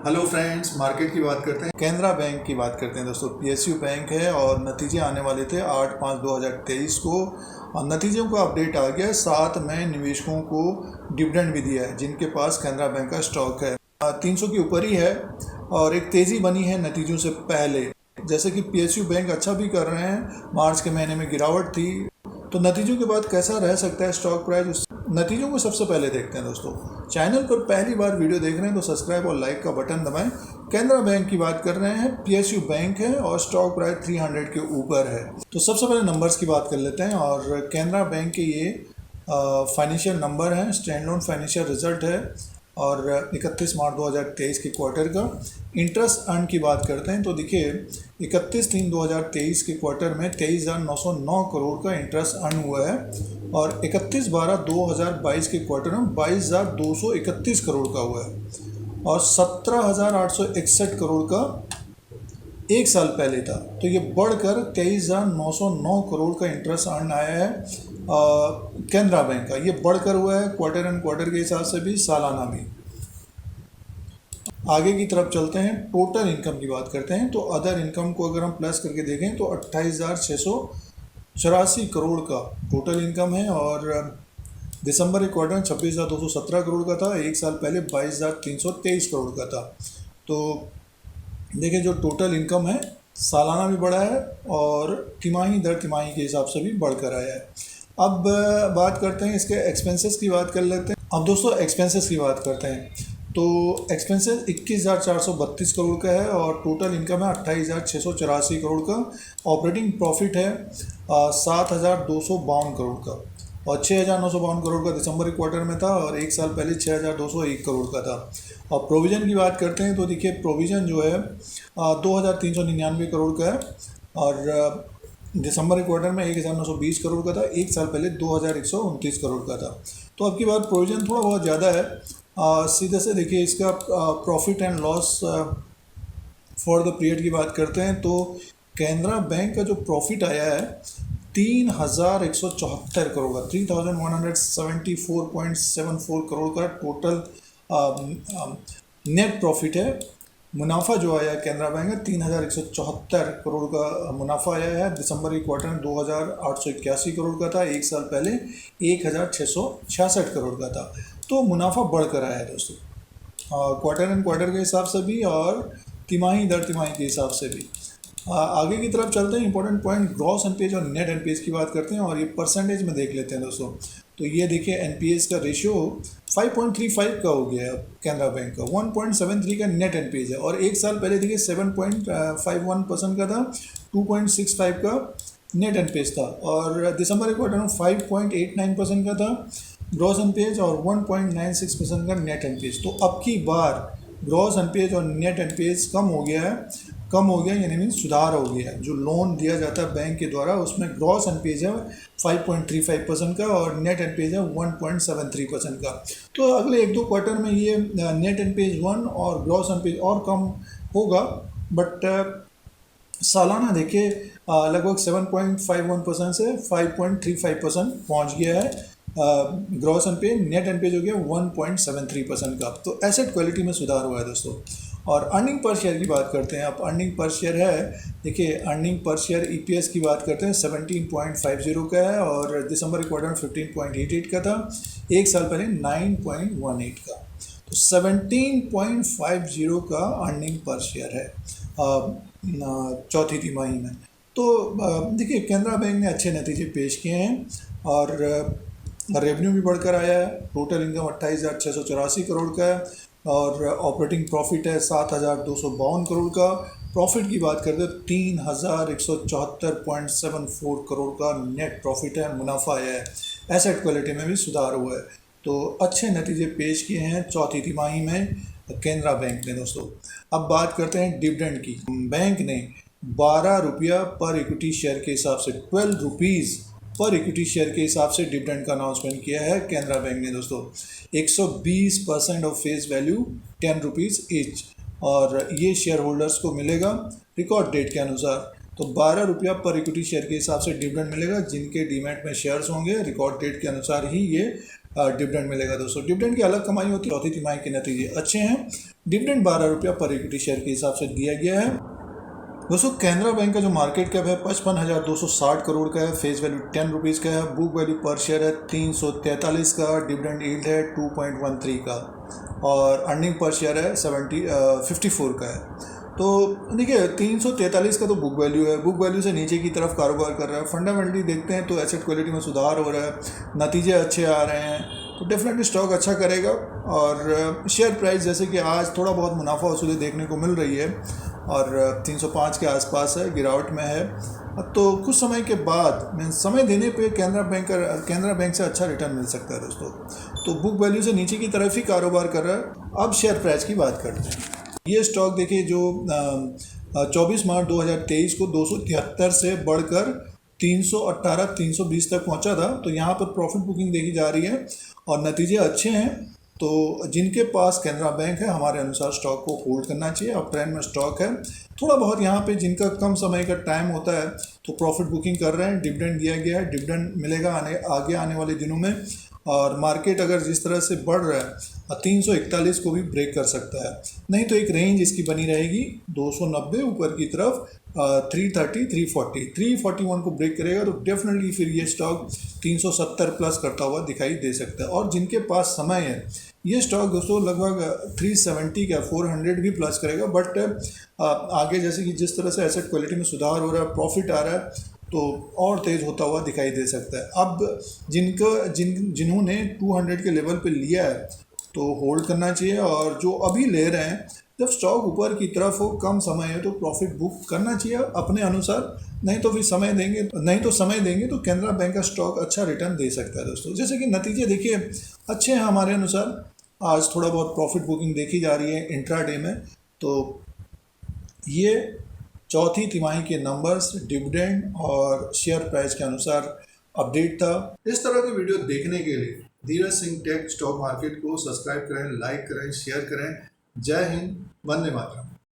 Hello friends, market की बात करते हैं। कैनरा बैंक की बात करते हैं दोस्तों। पीएसयू बैंक है और नतीजे आने वाले थे 8/5/2023 को और नतीजों का अपडेट आ गया। साथ में निवेशकों को डिविडेंड भी दिया है जिनके पास कैनरा बैंक का स्टॉक है। 300 के ऊपर ही है और एक तेज़ी बनी है नतीजों से पहले। जैसे कि पीएसयू बैंक अच्छा भी कर रहे हैं, मार्च के महीने में गिरावट थी, तो नतीजों के बाद कैसा रह सकता है स्टॉक प्राइस, नतीजों को सबसे पहले देखते हैं दोस्तों। चैनल पर पहली बार वीडियो देख रहे हैं तो सब्सक्राइब और लाइक का बटन दबाएं। कैनरा बैंक की बात कर रहे हैं, पीएसयू बैंक है और स्टॉक प्राइस 300 के ऊपर है। तो सबसे पहले नंबर्स की बात कर लेते हैं और कैनरा बैंक के ये फाइनेंशियल नंबर हैं, स्टैंड लोन फाइनेंशियल रिजल्ट है और 31 मार्च 2023 के क्वार्टर का। इंटरेस्ट अर्न की बात करते हैं तो देखिए 31/3/2023 के क्वार्टर में 23,909 करोड़ का इंटरेस्ट अर्न हुआ है और 31/12/2022 के क्वार्टर में 22,231 करोड़ का हुआ है और 17,861 करोड़ का एक साल पहले था। तो ये बढ़कर 23,909 करोड़ का इंटरेस्ट अर्न आया है कैनरा बैंक का। ये बढ़कर हुआ है क्वार्टर एंड क्वार्टर के हिसाब से भी, सालाना भी। आगे की तरफ चलते हैं, टोटल इनकम की बात करते हैं तो अदर इनकम को अगर हम प्लस करके देखें तो 28,684 करोड़ का टोटल इनकम है और दिसंबर के क्वार्टर में 26,217 करोड़ का था, एक साल पहले 22,323 करोड़ का था। तो देखिए जो टोटल इनकम है सालाना भी बढ़ा है और तिमाही दर तिमाही के हिसाब से भी बढ़कर आया है। अब बात करते हैं इसके एक्सपेंसेस की बात कर लेते हैं। अब दोस्तों एक्सपेंसेस की बात करते हैं तो एक्सपेंसेस 21,432 करोड़ का है और टोटल इनकम है 28,684 करोड़ का। ऑपरेटिंग प्रॉफिट है 7,252 करोड़ का और 6,952 करोड़ का दिसंबर के क्वार्टर में था और एक साल पहले 6,201 करोड़ का था। और प्रोविज़न की बात करते हैं तो देखिए प्रोविज़न जो है 2,399 करोड़ का है और दिसंबर के क्वार्टर में 1,920 करोड़ का था, एक साल पहले 2,129 करोड़ का था। तो अब की बार प्रोविज़न थोड़ा बहुत ज़्यादा है। सीधे से देखिए इसका profit and loss for the period की बात करते हैं तो कैनरा बैंक का जो प्रॉफिट आया है 3,174 करोड़ का, 3,174.74 करोड़ का टोटल नेट प्रॉफिट है। मुनाफा जो आया कैनरा बैंक है 3,174 करोड़ का मुनाफा आया है। दिसंबर के क्वार्टर में 2,881 करोड़ का था, एक साल पहले 1,666 करोड़ का था। तो मुनाफा बढ़कर आया है दोस्तों, क्वार्टर एंड क्वार्टर के हिसाब से भी और तिमाही दर तिमाही के हिसाब से भी। आगे की तरफ चलते हैं, इंपॉर्टेंट पॉइंट ग्रॉस एनपीएस और नेट एनपीएस की बात करते हैं और ये परसेंटेज में देख लेते हैं दोस्तों। तो ये देखिए एनपीएस का रेशियो 5.35 का हो गया है कैनरा बैंक का, 1.73 का नेट एनपीएस है और एक साल पहले देखिए 7.51% का था, 2.65 का नेट एनपीएस था और दिसंबर के क्वार्टर में 5.89% का था ग्रॉस एनपीएस और 1.96% का नेट एनपीएस। तो अब की बार ग्रॉस एनपीएस और नेट एनपीएस कम हो गया यानी मीन सुधार हो गया है। जो लोन दिया जाता है बैंक के द्वारा उसमें ग्रॉस एनपीएस है 5.35% का और नेट एनपीएस है 1.73% का। तो अगले 1-2 क्वार्टर में ये नेट एनपीएस 1 और ग्रॉस एनपीएस और कम होगा, बट सालाना देखिए लगभग 7.51% से 5.35% पहुँच गया है ग्रॉस एनपीए। नेट एनपीए हो गया 1.73% का। तो एसेट क्वालिटी में सुधार हुआ है दोस्तों। और अर्निंग पर शेयर की बात करते हैं। अब अर्निंग पर शेयर है, देखिए अर्निंग पर शेयर ईपीएस की बात करते हैं 17.50 का है और दिसंबर के क्वार्टर में 15.88 का था, एक साल पहले 9.18 का। तो 17.50 का अर्निंग पर शेयर है चौथी तिमाही में। तो देखिए कैनरा बैंक ने अच्छे नतीजे पेश किए हैं और रेवेन्यू भी बढ़कर आया है। टोटल इनकम 28,684 करोड़ का है और ऑपरेटिंग प्रॉफिट है 7,252 करोड़ का। प्रॉफिट की बात करते हैं 3,174.74 करोड़ का नेट प्रॉफिट है, मुनाफा आया है। एसेट क्वालिटी में भी सुधार हुआ है। तो अच्छे नतीजे पेश किए हैं चौथी तिमाही में कैनरा बैंक ने दोस्तों। अब बात करते हैं डिविडेंड की। बैंक ने 12 रुपया पर इक्विटी शेयर के हिसाब से 12 रुपीज़ पर इक्विटी शेयर के हिसाब से डिविडेंड का अनाउंसमेंट किया है कैनरा बैंक ने दोस्तों। 120% of face value 10 rupees each और ये शेयर होल्डर्स को मिलेगा रिकॉर्ड डेट के अनुसार। तो 12 रुपया पर इक्विटी शेयर के हिसाब से डिविडेंड मिलेगा। जिनके डीमैट में शेयर्स होंगे रिकॉर्ड डेट के अनुसार ही ये डिविडेंड मिलेगा दोस्तों। डिविडेंड की अलग कमाई होती है। चौथी तिमाही के नतीजे अच्छे हैं। डिविडेंड 12 रुपया पर इक्विटी शेयर के हिसाब से दिया गया है दोस्तों। कैनरा बैंक का जो मार्केट कैप है 55,260 करोड़ का है। फेस वैल्यू 10 रुपीज़ का है। बुक वैल्यू पर शेयर है 343 का। डिविडेंड यील्ड है 2.13 का और अर्निंग पर शेयर है 54 का है। तो देखिए 343 का तो बुक वैल्यू है। बुक वैल्यू से नीचे की तरफ कारोबार कर रहा है। फंडामेंटली देखते हैं तो एसेट क्वालिटी में सुधार हो रहा है, नतीजे अच्छे आ रहे हैं, तो डेफिनेटली स्टॉक अच्छा करेगा। और शेयर प्राइस जैसे कि आज थोड़ा बहुत मुनाफा वसूली देखने को मिल रही है और 305 के आसपास है, गिरावट में है। तो कुछ समय के बाद समय देने पे कैनरा बैंक से अच्छा रिटर्न मिल सकता है दोस्तों। तो बुक वैल्यू से नीचे की तरफ ही कारोबार कर रहा है। अब शेयर प्राइस की बात करते हैं। ये स्टॉक देखिए जो 24 मार्च 2023 को 273 से बढ़कर 318 320 तक पहुंचा था। तो यहाँ पर प्रॉफिट बुकिंग देखी जा रही है और नतीजे अच्छे हैं। तो जिनके पास कैनरा बैंक है हमारे अनुसार स्टॉक को होल्ड करना चाहिए। अब ट्रेंड में स्टॉक है। थोड़ा बहुत यहाँ पे जिनका कम समय का टाइम होता है तो प्रॉफिट बुकिंग कर रहे हैं। डिविडेंड दिया गया है, डिविडेंड मिलेगा आगे आने वाले दिनों में। और मार्केट अगर जिस तरह से बढ़ रहा है 341 को भी ब्रेक कर सकता है, नहीं तो एक रेंज इसकी बनी रहेगी 290 ऊपर की तरफ 330 340 341 को ब्रेक करेगा तो डेफिनेटली फिर ये स्टॉक 370 प्लस करता हुआ दिखाई दे सकता है। और जिनके पास समय है ये स्टॉक दोस्तों लगभग 370 का 400 भी प्लस करेगा। बट आगे जैसे कि जिस तरह से एसेट क्वालिटी में सुधार हो रहा है, प्रॉफिट आ रहा है, तो और तेज़ होता हुआ दिखाई दे सकता है। अब जिन्होंने 200 के लेवल पे लिया है तो होल्ड करना चाहिए। और जो अभी ले रहे हैं जब स्टॉक ऊपर की तरफ हो, कम समय है, तो प्रॉफिट बुक करना चाहिए अपने अनुसार। नहीं तो समय देंगे तो कैनरा बैंक का स्टॉक अच्छा रिटर्न दे सकता है दोस्तों। जैसे कि नतीजे देखिए अच्छे हैं हमारे अनुसार। आज थोड़ा बहुत प्रॉफिट बुकिंग देखी जा रही है इंट्राडे में। तो ये चौथी तिमाही के नंबर्स, डिविडेंड और शेयर प्राइस के अनुसार अपडेट था। इस तरह के वीडियो देखने के लिए Dheeraj Singh take stock market को सब्सक्राइब करें, लाइक करें, शेयर करें। जय हिंद, वंदे मातरम।